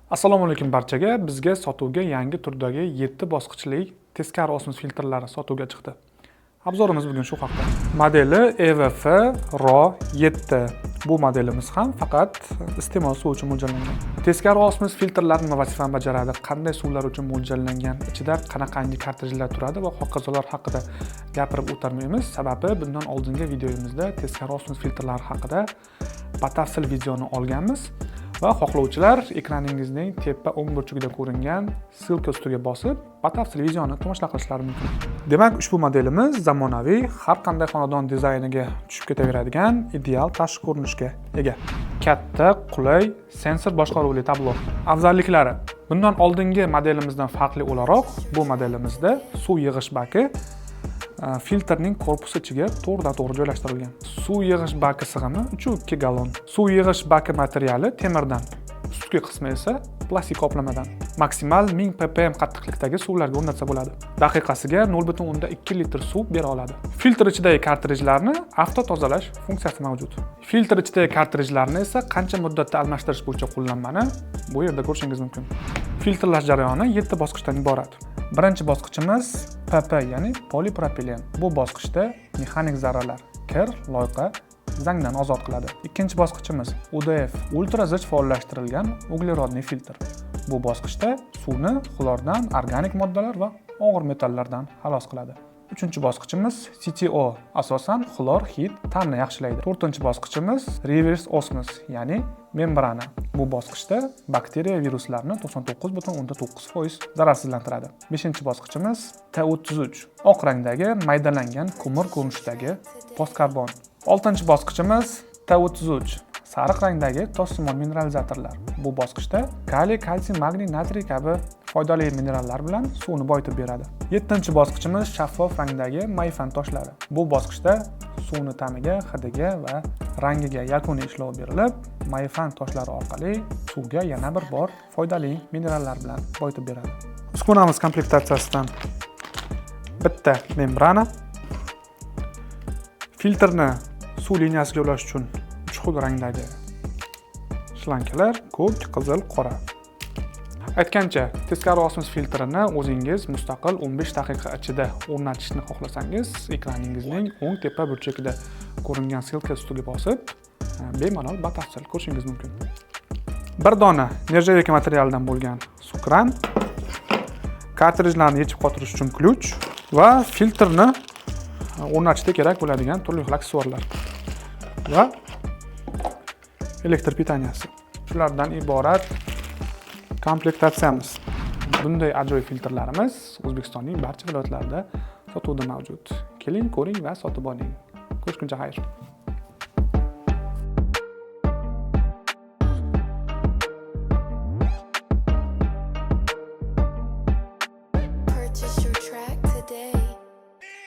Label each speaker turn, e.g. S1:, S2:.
S1: Assalomu alaykum barchaga. Bizga sotuvga yangi turdagi 7 bosqichli teskari osmos filtrlari sotuvga chiqdi. Obzorimiz bugun shu haqda. Modeli EVF RO 7. Bu modelimiz ham faqat iste'mol suvi uchun mo'ljallangan. Teskari osmos filtrlari nima vazifani bajaradi? Qanday suvlar uchun mo'ljallangan? Ichida qanaqangi kartrijlar turadi va hokazolar haqida gapirib o'tirmaymiz. Sababi bundan oldingi videomizda teskari osmos filtrlari haqida batafsil videoni olganmiz. Va xohlovchilar ekraningizning tepa o'ng burchagida ko'ringan ssilka ustiga bosib, batafsil videoni tomosha qilishlari mumkin. Demak, ushbu modelimiz zamonaviy, har qanday xonadon dizayniga tushib ketaveradigan ideal tashqi ko'rinishga ega. Katta, qulay, sensor boshqaruvli tablo. Afzalliklari: bundan oldingi modelimizdan farqli o'laroq, bu modelimizda suv yig'ish baki filtrning korpusi ichiga to'g'ridan-to'g'ri joylashtirilgan. Suv yig'ish baki sig'imi 3,2 gallon. Suv yig'ish baki materiali temirdan, ustki qismi esa plastik qoplamadan. Maksimal 1000 ppm qattiqlikdagi suvlarga o'rnatsa bo'ladi. Daqiqasiga 0,2 litr suv bera oladi. Filtr ichidagi kartrijlarni avto tozalash funksiyasi mavjud. Filtr ichidagi kartrijlarni esa qancha muddatda almashtirish bo'yicha qo'llanmani bu yerda ko'rishingiz mumkin. Filtrlash jarayoni 7 bosqichdan iborat. Birinchi bosqichimiz PP, ya'ni polipropilen. Bu bosqichda mexanik zarralar, kir, loyqa, zangdan ozod qiladi. Ikkinchi bosqichimiz UDF, ultra zich faollashtirilgan uglerodli filtr. Bu bosqichda suvni xlordan, organik moddalar va og'ir metallardan xalos qiladi. Uchinchi bosqichimiz CTO, asosan xlor hid ta'mni yaxshilaydi. To'rtinchi bosqichimiz reverse osmos, ya'ni membrana. Bu bosqichda bakteriya viruslarni 99,9% zararsizlantiradi. Beshinchi bosqichimiz T33, oq rangdagi maydalangan ko'mir ko'rinishidagi postkarbon. Oltinchi bosqichimiz T33, sariq rangdagi toshsimon mineralizatorlar. Bu bosqichda kaliy, kalsiy, magniy, natriy kabi foydali minerallar bilan suvni boyitib beradi. Yettinchi bosqichimiz shaffof rangdagi mayfan toshlari. Bu bosqichda suvni ta'miga, hidiga va rangiga yakuniy ishlov berilib, mayfan toshlari orqali suvga yana bir bor foydali minerallar bilan boyitib beradi. Uskunamiz komplektatsiyasidan bitta membrana, filtrni suv liniyasiga ulash uchun 3 xil rangdagi shlankalar, ko'k, qizil, qora. Aytgancha, teskari osmos filtrini o'zingiz mustaqil 15 daqiqa ichida o'rnatishni xohlasangiz, ekraningizning o'ng tepa burchagida ko'ringan ssilka ustiga bosib, bemalol batafsil ko'rishingiz mumkin. Bir dona nержавейка materialidan bo'lgan sukran, kartrijlarni yechib qotirish uchun ключ va filtrni o'rnatishda kerak bo'ladigan turli xil aksessuarlar va elektr pitaniyasi. Shulardan iborat komplektatsiyamiz. Bunday ajoyib filtrlarimiz O'zbekistonning barcha viloyatlarida sotuvda mavjud. Keling, ko'ring va sotib oling. Ko'rishguncha xayr.